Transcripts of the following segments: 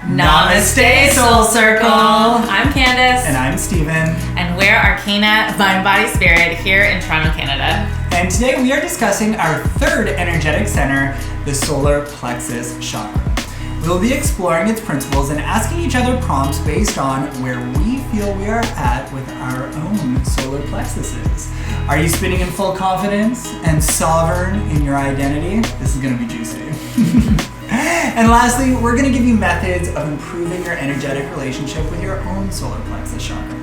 Namaste, Soul Circle. I'm Candace. And I'm Steven. And we're Arcana, Mind, Body, Spirit here in Toronto, Canada. And today we are discussing our third energetic center, the Solar Plexus Chakra. We will be exploring its principles and asking each other prompts based on where we feel we are at with our own solar plexuses. Are you spinning in full confidence and sovereign in your identity? This is going to be juicy. And lastly, we're going to give you methods of improving your energetic relationship with your own solar plexus chakra.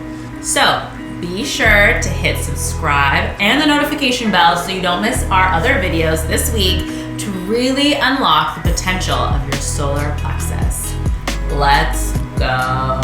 So, be sure to hit subscribe and the notification bell so you don't miss our other videos this week to really unlock the potential of your solar plexus. Let's go.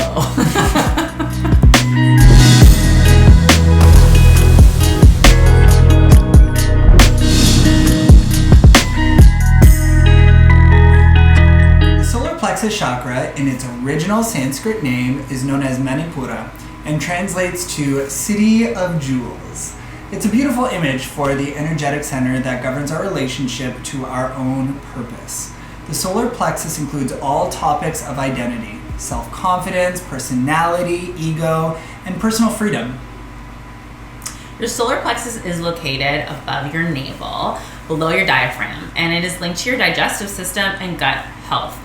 The solar plexus chakra, in its original Sanskrit name, is known as Manipura and translates to City of Jewels. It's a beautiful image for the energetic center that governs our relationship to our own purpose. The solar plexus includes all topics of identity: self-confidence, personality, ego, and personal freedom. Your solar plexus is located above your navel, below your diaphragm, and it is linked to your digestive system and gut health.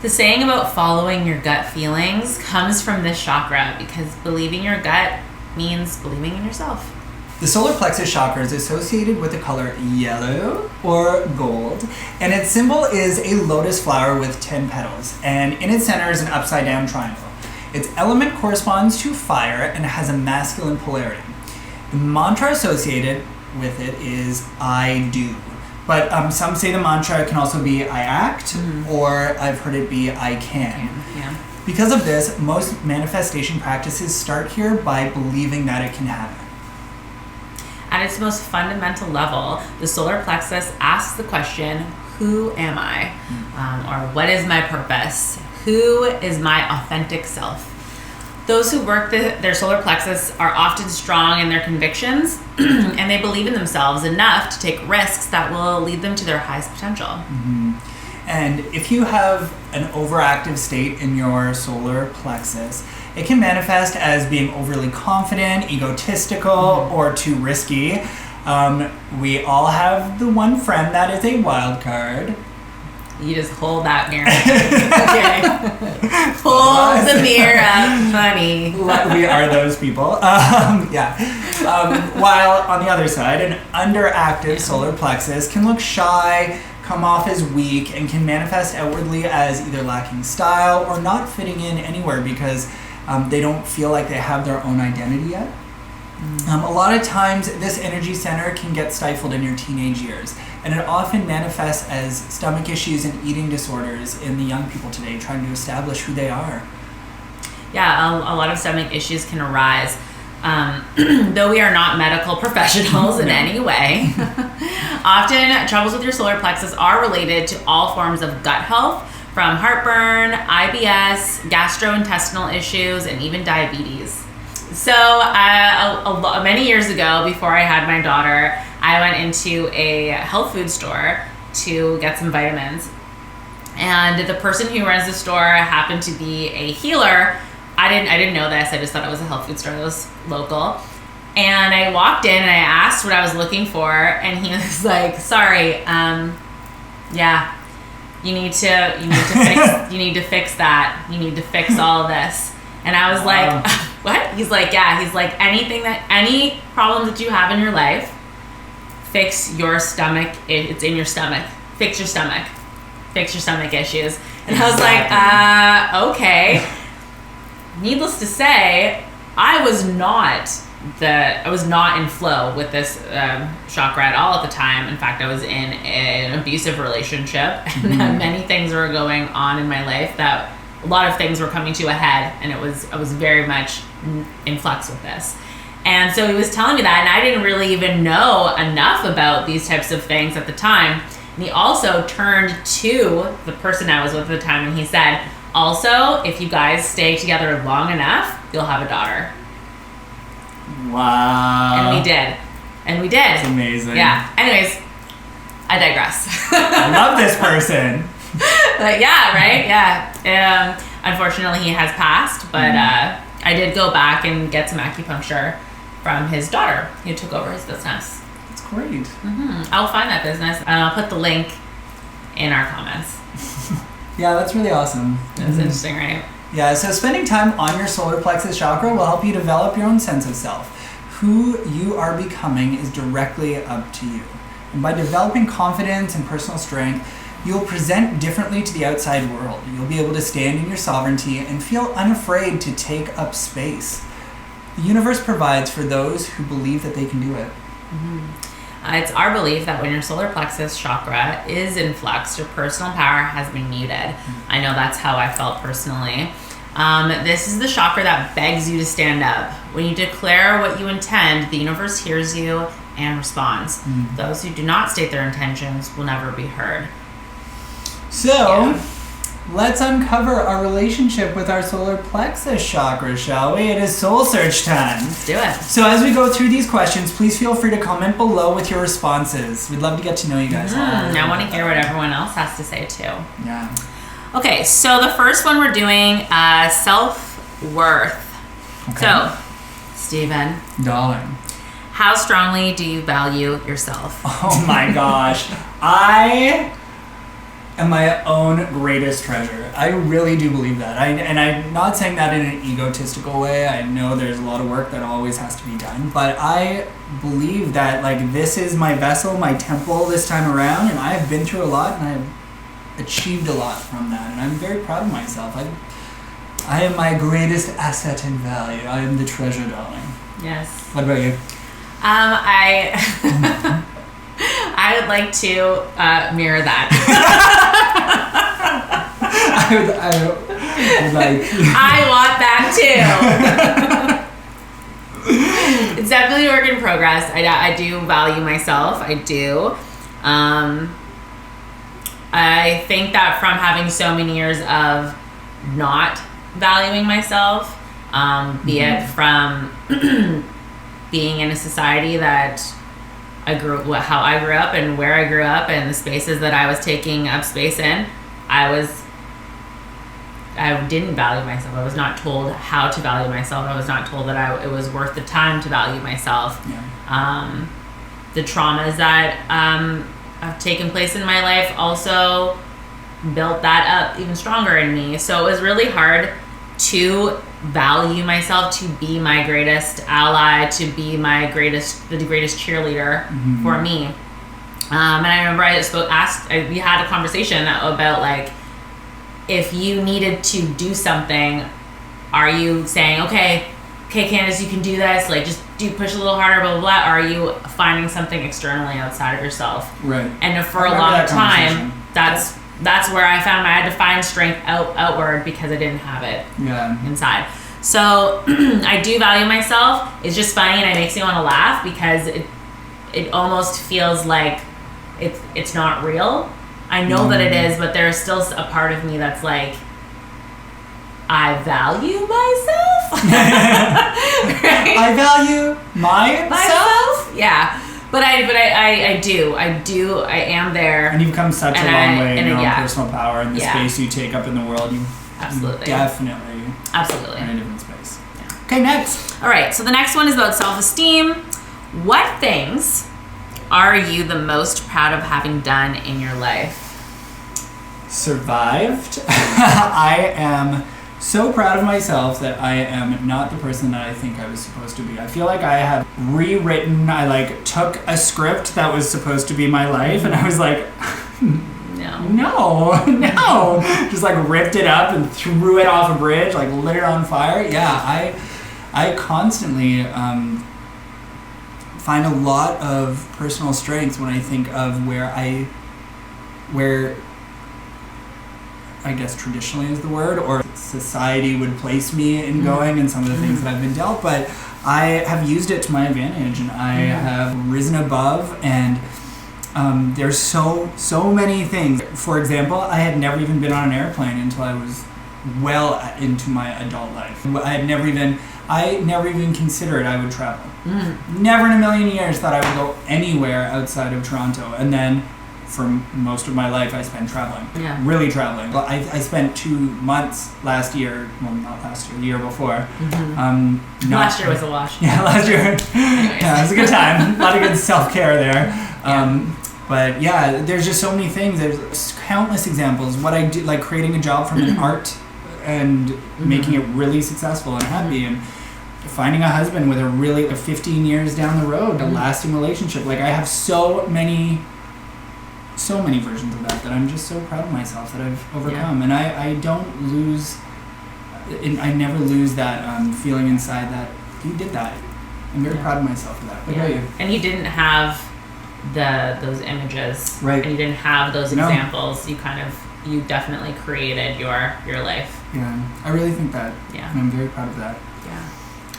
The saying about following your gut feelings comes from this chakra because believing your gut means believing in yourself. The solar plexus chakra is associated with the color yellow or gold, and its symbol is a lotus flower with 10 petals, and in its center is an upside down triangle. Its element corresponds to fire and has a masculine polarity. The mantra associated with it is I do. But some say the mantra can also be I act, or I've heard it be I can. Yeah. Because of this, most manifestation practices start here by believing that it can happen. At its most fundamental level, the solar plexus asks the question, who am I? Or what is my purpose? Who is my authentic self? Those who work their solar plexus are often strong in their convictions and they believe in themselves enough to take risks that will lead them to their highest potential. Mm-hmm. And if you have an overactive state in your solar plexus, it can manifest as being overly confident, egotistical, or too risky. We all have the one friend that is a wild card. You just hold that mirror. Hold the mirror up, funny. We are those people. While on the other side, an underactive solar plexus can look shy, come off as weak, and can manifest outwardly as either lacking style or not fitting in anywhere because they don't feel like they have their own identity yet. A lot of times, this energy center can get stifled in your teenage years, and it often manifests as stomach issues and eating disorders in the young people today trying to establish who they are. Yeah, a lot of stomach issues can arise. Though we are not medical professionals in any way, often troubles with your solar plexus are related to all forms of gut health, from heartburn, IBS, gastrointestinal issues, and even diabetes. So many years ago, before I had my daughter, I went into a health food store to get some vitamins. And the person who runs the store happened to be a healer. I didn't know this. I just thought it was a health food store that was local. And I walked in and I asked what I was looking for, and he was like, "Sorry, you need to fix that. You need to fix all of this." And I was like, "What?" He's like, "Yeah." He's like, any problem that you have in your life, fix your stomach. It's in your stomach. Fix your stomach. Fix your stomach issues. And I was like, okay. Needless to say, I was not in flow with this chakra at all at the time. In fact, I was in an abusive relationship, and many things were going on in my life that a lot of things were coming to a head, and I was very much in flux with this. And so he was telling me that, and I didn't really even know enough about these types of things at the time. And he also turned to the person I was with at the time, and he said, "Also, if you guys stay together long enough, you'll have a daughter." Wow. And we did. It's amazing. Yeah. Anyways, I digress. I love this person. But yeah, right? Yeah. Unfortunately, he has passed, but I did go back and get some acupuncture from his daughter who took over his business. That's great. I'll find that business and I'll put the link in our comments. Yeah, that's really awesome. That's interesting, right? Yeah, so spending time on your solar plexus chakra will help you develop your own sense of self. Who you are becoming is directly up to you. And by developing confidence and personal strength, you'll present differently to the outside world. You'll be able to stand in your sovereignty and feel unafraid to take up space. The universe provides for those who believe that they can do it. It's our belief that when your solar plexus chakra is in flux, your personal power has been muted. I know that's how I felt personally. This is the chakra that begs you to stand up. When you declare what you intend, the universe hears you and responds. Those who do not state their intentions will never be heard. So, let's uncover our relationship with our solar plexus chakra, shall we? It is soul search time. Let's do it. So as we go through these questions, please feel free to comment below with your responses. We'd love to get to know you guys. I want to hear what everyone else has to say too. Yeah. Okay, so the first one we're doing self-worth. Okay. So, Stephen. Darling. How strongly do you value yourself? Oh my gosh. I am my own greatest treasure. I really do believe that. And I'm not saying that in an egotistical way. I know there's a lot of work that always has to be done. But I believe that like this is my vessel, my temple this time around. And I have been through a lot and I've achieved a lot from that. And I'm very proud of myself. I am my greatest asset and value. I am the treasure, darling. Yes. What about you? I would like to mirror that. I would like. I want that too. It's definitely a work in progress. I do value myself. I do. I think that from having so many years of not valuing myself, be it from being in a society that how I grew up and where I grew up and the spaces that I was taking up space in, I didn't value myself. I was not told how to value myself. I was not told that it was worth the time to value myself. Yeah. The traumas that have taken place in my life also built that up even stronger in me. So it was really hard to value myself, to be my greatest ally, to be the greatest cheerleader for me. And I remember we had a conversation about like, if you needed to do something, are you saying, okay, Candace, you can do this, like just push a little harder, blah, blah, blah, or are you finding something externally outside of yourself? Right. And for a long time, that's where I found I had to find strength outward because I didn't have it inside. So I do value myself. It's just funny and it makes me want to laugh because it almost feels like it's not real. I know that it is, but there's still a part of me that's like, I value myself. Right? I value myself? Yeah. But I do. I am there. And you've come such a long way in your own personal power and the Yeah. space you take up in the world. You definitely are in a different space. Yeah. Okay, next. All right. So the next one is about self-esteem. What things are you the most proud of having done in your life? Survived. I am so proud of myself that I am not the person that I think I was supposed to be. I feel like I have rewritten, I took a script that was supposed to be my life and I was like, no. Just ripped it up and threw it off a bridge, lit it on fire. Yeah, I constantly find a lot of personal strength when I think of where I guess traditionally is the word, or society would place me in going and some of the things that I've been dealt, but I have used it to my advantage and I have risen above and there's so many things. For example, I had never even been on an airplane until I was well into my adult life. I never even considered I would travel. Never in a million years thought I would go anywhere outside of Toronto. And then for most of my life I spent traveling. Yeah. Really traveling. I spent 2 months last year, well, not last year, the year before. Last year was a wash. Yeah, last year. Yeah, it was a good time. A lot of good self-care there. But yeah, there's just so many things. There's countless examples. What I do, like creating a job from an art and making it really successful and happy, and finding a husband with a 15 years down the road, a lasting relationship. Like I have so many versions of that I'm just so proud of myself that I've overcome. And I don't lose, I never lose that feeling inside that you did that. I'm very proud of myself for that. What about you? And you didn't have those images, right? And you didn't have those examples. You definitely created your life. Yeah, I really think that. Yeah, and I'm very proud of that. Yeah.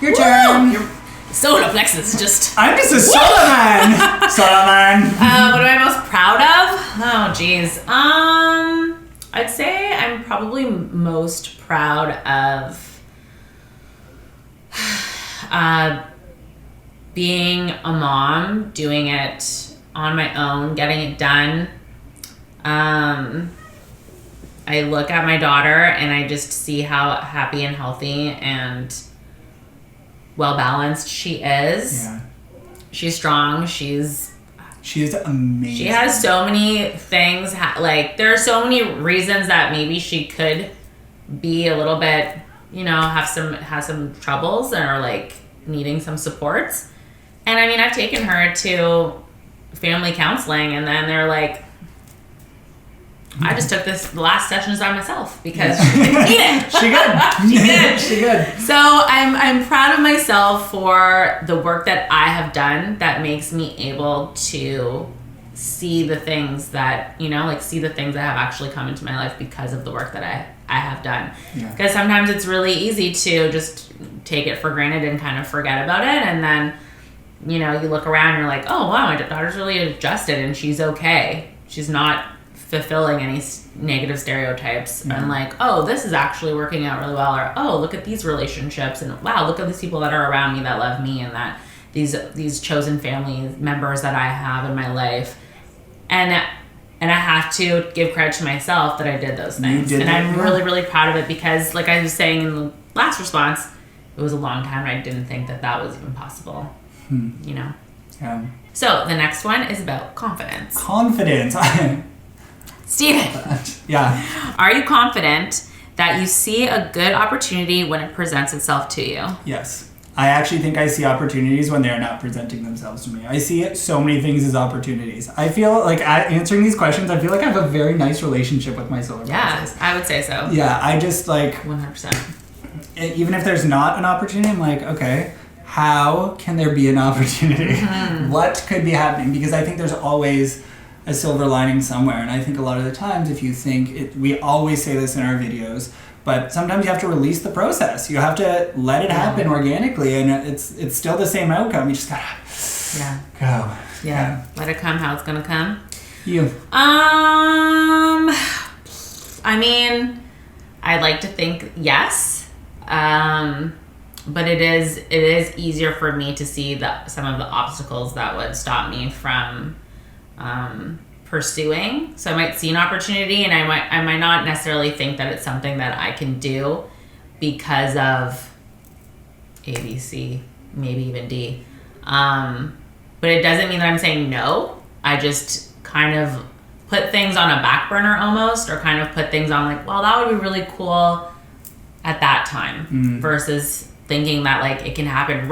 Your turn. Your solar plexus just. I'm just a solar man. Solar man. What am I most proud of? Oh, geez. I'd say I'm probably most proud of being a mom, doing it on my own, getting it done. I look at my daughter and I just see how happy and healthy and well balanced she is. Yeah. She's strong. She's amazing. She has so many things. There are so many reasons that maybe she could be a little bit, have some troubles or like needing some supports. And I mean, I've taken her to family counseling, and then they're like, I just took the last sessions by myself because she didn't need it. She good. So I'm proud of myself for the work that I have done that makes me able to see the things that, see the things that have actually come into my life because of the work that I have done. Because sometimes it's really easy to just take it for granted and kind of forget about it. And then, you look around and you're like, oh, wow, my daughter's really adjusted and she's okay. She's not fulfilling any negative stereotypes. And like, oh, this is actually working out really well. Or, oh, look at these relationships. And wow, look at these people that are around me that love me and that these chosen family members that I have in my life. And I have to give credit to myself that I did those things. And I'm really, really proud of it because, like I was saying in the last response, it was a long time and I didn't think that was even possible. Yeah. So the next one is about confidence. Confidence. Steven. Yeah. Are you confident that you see a good opportunity when it presents itself to you? Yes. I actually think I see opportunities when they're not presenting themselves to me. I see so many things as opportunities. I feel like answering these questions, I feel like I have a very nice relationship with my solar plexus. Yeah, I would say so. Yeah, I just 100%. Even if there's not an opportunity, I'm like, okay, how can there be an opportunity? Mm-hmm. What could be happening? Because I think there's always a silver lining somewhere. And I think a lot of the times if you think it, we always say this in our videos, but sometimes you have to release the process. You have to let it happen organically, and it's still the same outcome. You just gotta go. Yeah. Let it come how it's gonna come. You. I mean, I'd like to think yes. But it is easier for me to see some of the obstacles that would stop me from pursuing. So I might see an opportunity and I might not necessarily think that it's something that I can do because of A, B, C, maybe even D. But it doesn't mean that I'm saying no. I just kind of put things on a back burner almost, or kind of put things on like, well, that would be really cool at that time versus thinking that like it can happen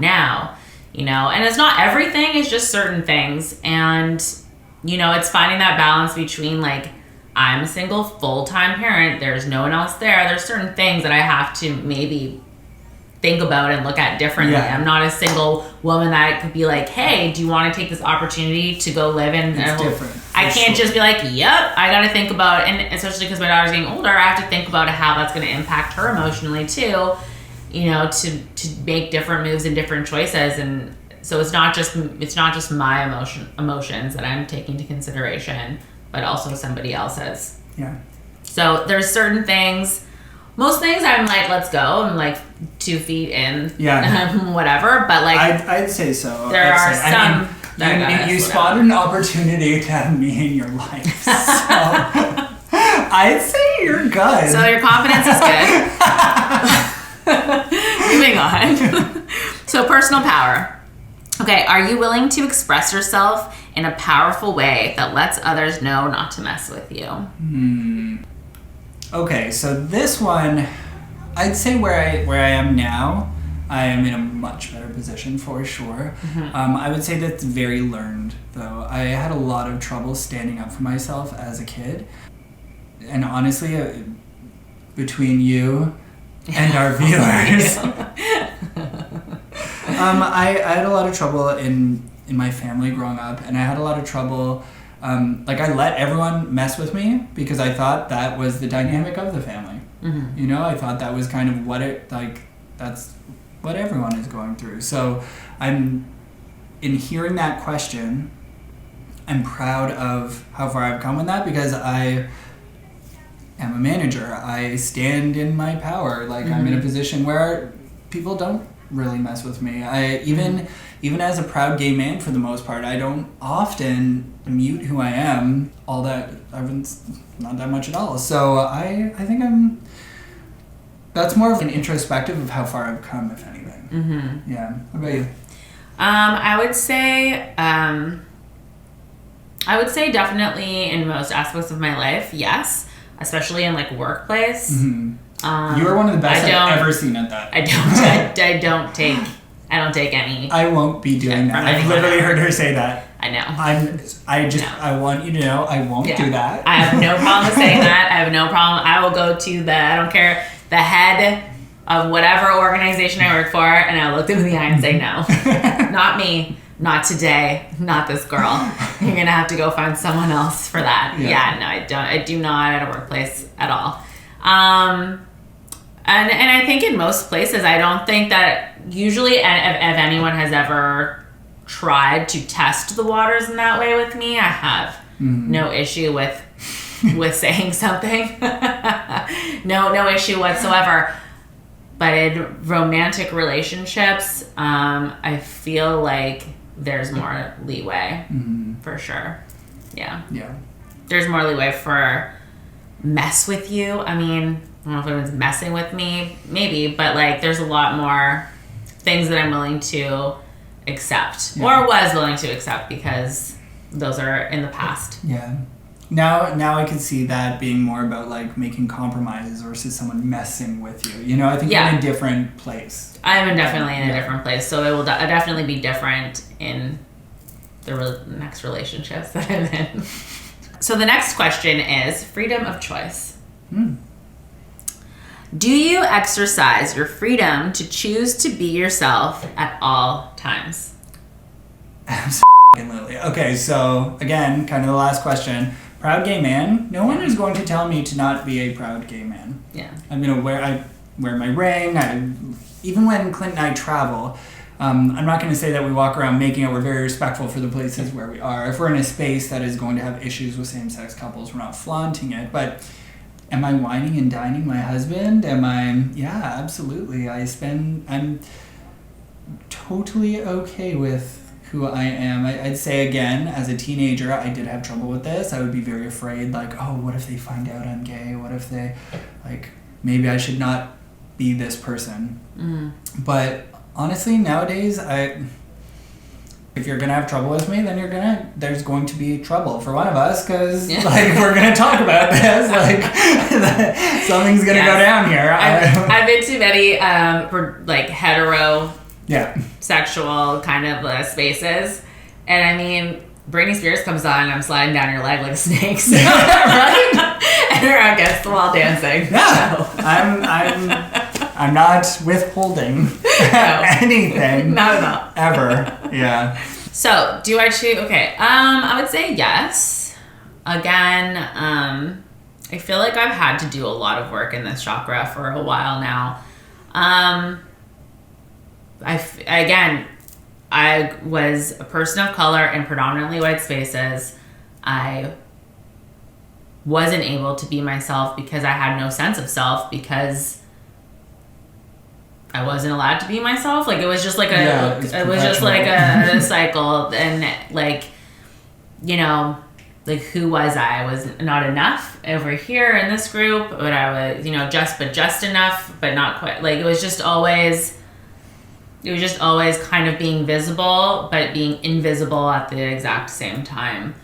now, and it's not everything, it's just certain things. And it's finding that balance between like, I'm a single full-time parent, there's no one else there's certain things that I have to maybe think about and look at differently. I'm not a single woman that could be like, hey, do you want to take this opportunity to go live in different. I can't just be like, yep, I got to think about, and especially because my daughter's getting older, I have to think about how that's going to impact her emotionally too, to make different moves and different choices. And so it's not just my emotions that I'm taking into consideration, but also somebody else's. Yeah. So there's certain things, most things I'm like, let's go. I'm like 2 feet in. Yeah. Whatever. But like, I'd say so. There are some. You spotted an opportunity to have me in your life. So I'd say you're good. So your confidence is good. Moving on. So personal power. Okay, are you willing to express yourself in a powerful way that lets others know not to mess with you? Okay, so this one, I'd say where I am now, I am in a much better position for sure. I would say that's very learned, though. I had a lot of trouble standing up for myself as a kid. And honestly, between you and our viewers, I had a lot of trouble in my family growing up, and I had a lot of trouble. I let everyone mess with me because I thought that was the dynamic of the family. You know, I thought that was kind of that's what everyone is going through. So in hearing that question, I'm proud of how far I've come with that because I am a manager. I stand in my power. I'm in a position where people don't really mess with me. Even as a proud gay man, for the most part, I don't often mute who I am not that much at all. So I think that's more of an introspective of how far I've come, if anything. Yeah. What about you? I would say definitely in most aspects of my life, yes, especially in workplace. You are one of the best I've ever seen at that. I don't take any. I won't be doing that. I've literally heard her say that. I know. I want you to know I won't do that. I have no problem saying that. I have no problem. I will go to I don't care, the head of whatever organization I work for, and I'll look them in the eye and say, no, not me, not today, not this girl. You're going to have to go find someone else for that. Yeah, no, I don't. I do not at a workplace at all. And I think in most places, I don't think that usually if anyone has ever tried to test the waters in that way with me, I have no issue with saying something. no issue whatsoever. But in romantic relationships, I feel like there's more leeway for sure. Yeah. There's more leeway for mess with you. I mean, I don't know if anyone's messing with me, maybe, but there's a lot more things that I'm willing to accept or was willing to accept because those are in the past. Yeah. Now I can see that being more about making compromises versus someone messing with you. You know, I think you're in a different place. I'm definitely in a different place, so it will definitely be different in the next relationships that I'm in. So the next question is freedom of choice. Do you exercise your freedom to choose to be yourself at all times? Absolutely. Okay, so again, kind of the last question. Proud gay man. No one is going to tell me to not be a proud gay man. Yeah. I'm gonna wear my ring. Even when Clint and I travel, I'm not going to say that we walk around making it. We're very respectful for the places where we are. If we're in a space that is going to have issues with same-sex couples, we're not flaunting it. But am I whining and dining my husband? Yeah, absolutely. I'm totally okay with who I am. I'd say again, as a teenager, I did have trouble with this. I would be very afraid, what if they find out I'm gay? What if they, maybe I should not be this person? But honestly, nowadays, if you're gonna have trouble with me, then there's going to be trouble for one of us, because we're gonna talk about this. Something's gonna go down here. I've been to many hetero sexual kind of spaces, and I mean, Britney Spears comes on and I'm sliding down your leg like a snake, so, right? And we're against the wall dancing. Yeah, so. I'm not withholding anything. Not at all. Ever. Yeah. So, do I choose? Okay. I would say yes. Again, I feel like I've had to do a lot of work in this chakra for a while now. I was a person of color in predominantly white spaces. I wasn't able to be myself because I had no sense of self, because I wasn't allowed to be myself. Like, it was just like it was just like a cycle. And like, you know, like, who was I? I was not enough over here in this group, but I was, you know, just enough, but not quite. Like, it was just always kind of being visible, but being invisible at the exact same time.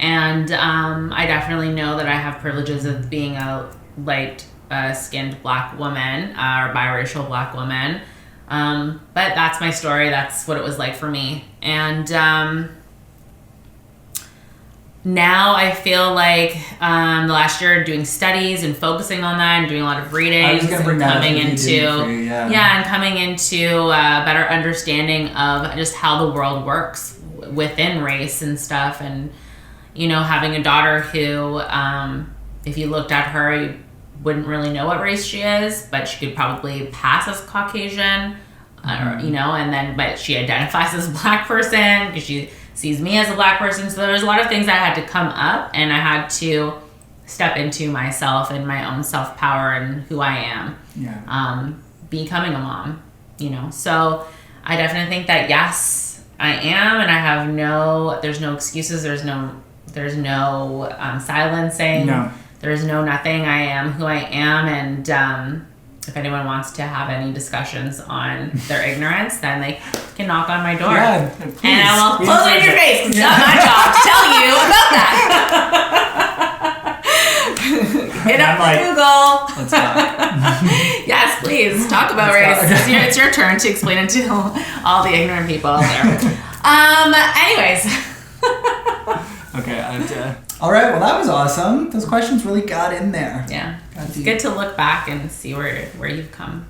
And I definitely know that I have privileges of being a light skinned Black woman, or biracial Black woman. But that's my story. That's what it was like for me. And now I feel like the last year doing studies and focusing on that and doing a lot of readings and coming into a better understanding of just how the world works within race and stuff. And, you know, having a daughter who, if you looked at her, you wouldn't really know what race she is, but she could probably pass as Caucasian, you know, and then, but she identifies as a Black person because she sees me as a Black person. So there's a lot of things that had to come up, and I had to step into myself and my own self-power and who I am, becoming a mom, you know. So I definitely think that, yes, I am, and I have there's no excuses, there's no silencing, there's no nothing. I am who I am, and if anyone wants to have any discussions on their ignorance, then they can knock on my door. Yeah, and I will close it in your face, because it's not my job to tell you about that. Hit up Google. Let's talk. Yes, please, talk about race. It's your turn to explain it to all the ignorant people out there. Anyways. Okay, I have to... All right, well, that was awesome. Those questions really got in there. Yeah. It's good to look back and see where you've come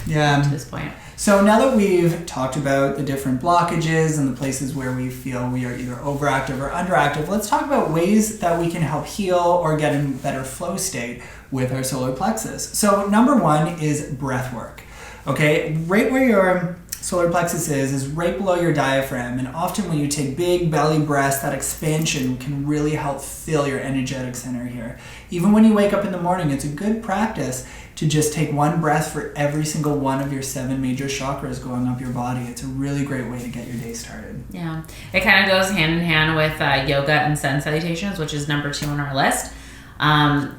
to this point. So now that we've talked about the different blockages and the places where we feel we are either overactive or underactive, let's talk about ways that we can help heal or get in better flow state with our solar plexus. So number one is breath work. Okay, right where your solar plexus is right below your diaphragm, and often when you take big belly breaths, that expansion can really help fill your energetic center here. Even when you wake up in the morning, it's a good practice to just take one breath for every single one of your 7 major chakras going up your body. It's a really great way to get your day started. Yeah, it kind of goes hand in hand with yoga and sun salutations, which is number 2 on our list.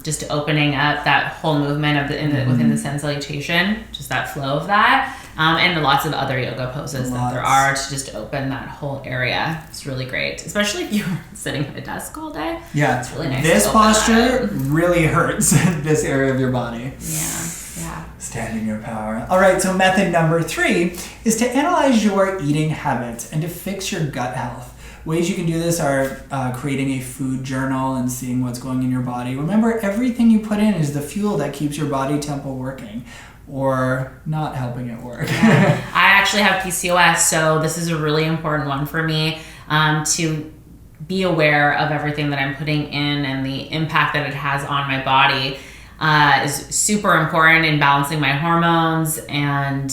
Just opening up that whole movement of within the sun salutation, just that flow of that. And lots of other yoga poses that there are to just open that whole area. It's really great, especially if you're sitting at a desk all day. Yeah, it's really nice. This posture really hurts this area of your body. Yeah. Stand in your power. All right, so method number 3 is to analyze your eating habits and to fix your gut health. Ways you can do this are creating a food journal and seeing what's going in your body. Remember, everything you put in is the fuel that keeps your body temple working, or not helping it work. Yeah. I actually have PCOS, so this is a really important one for me, to be aware of everything that I'm putting in and the impact that it has on my body is super important in balancing my hormones and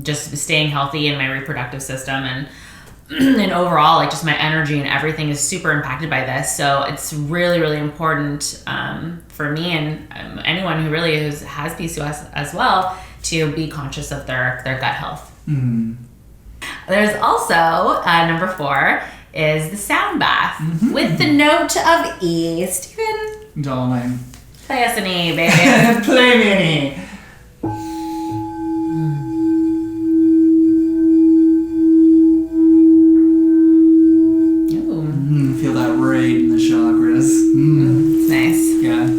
just staying healthy in my reproductive system, and overall, like, just my energy and everything is super impacted by this. So it's really, really important for me and anyone who really has PCOS as well to be conscious of their gut health. Mm-hmm. There's also number 4 is the sound bath with the note of E. Steven, darling, play us an E, baby. Play me an E. Feel that right in the chakras. It's nice. Yeah.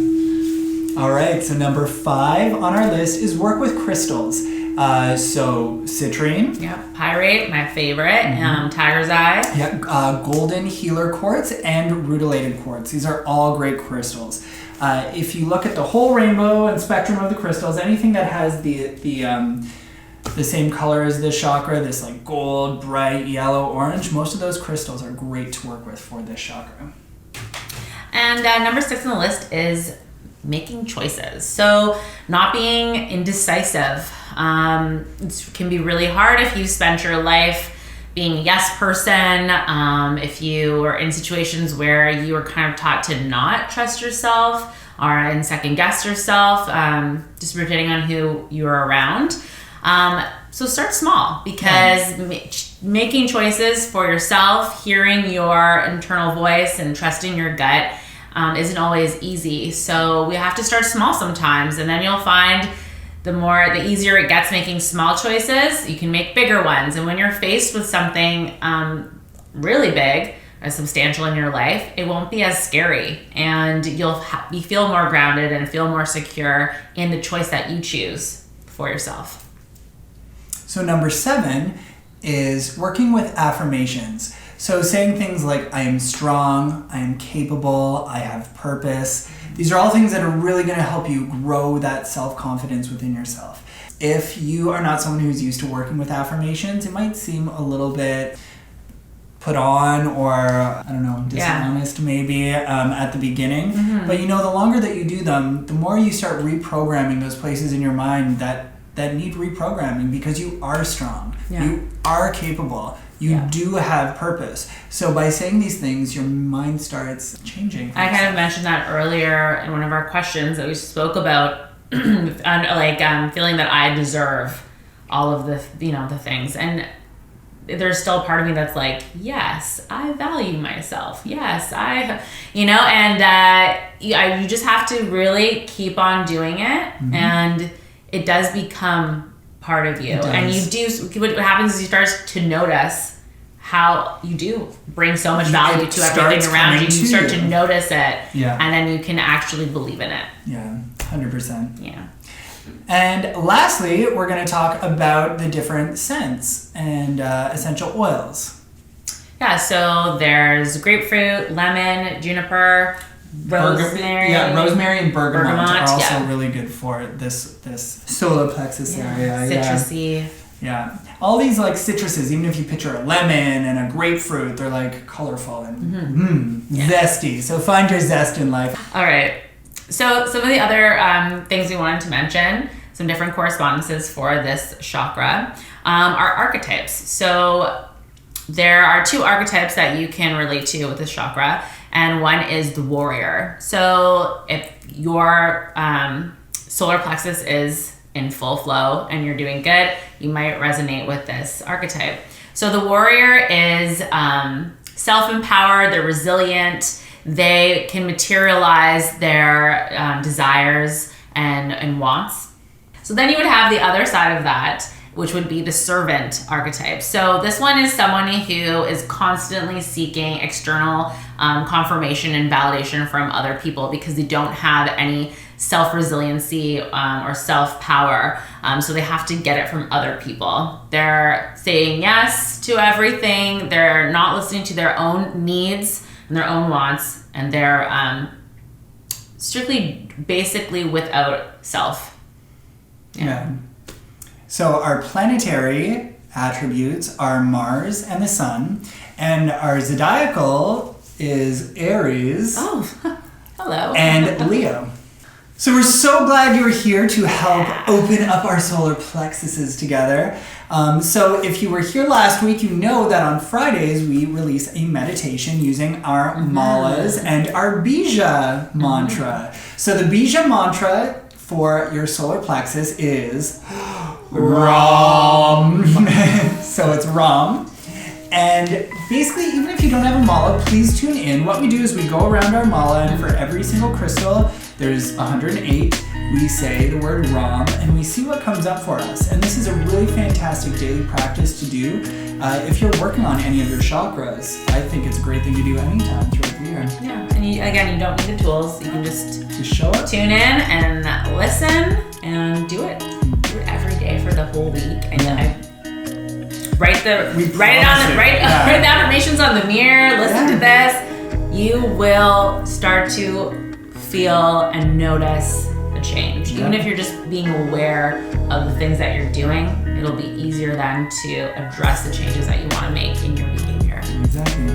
All right, so number 5 on our list is work with crystals. So citrine. Yep. Pyrite, my favorite. Tiger's eye. Yeah. Golden healer quartz and rutilated quartz. These are all great crystals. If you look at the whole rainbow and spectrum of the crystals, anything that has the same color as this chakra, this like gold, bright, yellow, orange, most of those crystals are great to work with for this chakra. And number 6 on the list is making choices. So not being indecisive. It can be really hard if you spent your life being a yes person, if you are in situations where you were kind of taught to not trust yourself or and second guess yourself, just depending on who you're around. So start small, because making choices for yourself, hearing your internal voice and trusting your gut isn't always easy. So we have to start small sometimes, and then you'll find the easier it gets making small choices, you can make bigger ones. And when you're faced with something really big or substantial in your life, it won't be as scary, and you feel more grounded and feel more secure in the choice that you choose for yourself. So number 7 is working with affirmations. So saying things like, I am strong, I am capable, I have purpose. These are all things that are really going to help you grow that self-confidence within yourself. If you are not someone who's used to working with affirmations, it might seem a little bit put on or, I don't know, dishonest maybe at the beginning. Mm-hmm. But the longer that you do them, the more you start reprogramming those places in your mind that need reprogramming, because you are strong, you are capable, you do have purpose. So by saying these things, your mind starts changing. I kind of mentioned that earlier in one of our questions that we spoke about, feeling that I deserve all of the things, and there's still a part of me that's like, yes, I value myself. Yes, you just have to really keep on doing it, mm-hmm. and it does become part of you. And what happens is you start to notice how you do bring so much value to everything around you. You start to notice it, and then you can actually believe in it. Yeah, 100%. Yeah. And lastly, we're going to talk about the different scents and essential oils. Yeah, so there's grapefruit, lemon, juniper, rosemary. Rosemary and bergamot are also really good for this solar plexus area. Citrusy. Yeah. All these citruses, even if you picture a lemon and a grapefruit, they're colorful and zesty. So find your zest in life. All right. So some of the other things we wanted to mention, some different correspondences for this chakra, are archetypes. So there are 2 archetypes that you can relate to with this chakra, and one is the warrior. So if your solar plexus is in full flow and you're doing good, you might resonate with this archetype. So the warrior is self-empowered, they're resilient, they can materialize their desires and wants. So then you would have the other side of that, which would be the servant archetype. So this one is someone who is constantly seeking external confirmation and validation from other people, because they don't have any self-resiliency or self-power. So they have to get it from other people. They're saying yes to everything. They're not listening to their own needs and their own wants, and they're basically without self. Yeah. So our planetary attributes are Mars and the Sun, and our zodiacal is Aries. Oh, hello. And Leo. So we're so glad you were here to help open up our solar plexuses together. So if you were here last week, you know that on Fridays we release a meditation using our malas and our bija mantra. So the bija mantra for your solar plexus is Ram. So it's Ram. And basically, even if you don't have a mala, please tune in. What we do is we go around our mala, and for every single crystal, there's 108. We say the word Ram, and we see what comes up for us. And this is a really fantastic daily practice to do. If you're working on any of your chakras, I think it's a great thing to do anytime throughout the year. Yeah, and you don't need the tools. You can just show up, tune in, and listen, and do it. Do it every day for the whole week. And write the affirmations on the mirror. Listen to this. You will start to feel and notice the change. Even if you're just being aware of the things that you're doing, it'll be easier then to address the changes that you want to make in your behavior. Exactly.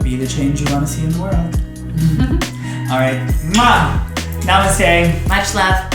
Be the change you want to see in the world. All right. Mwah! Namaste. Much love.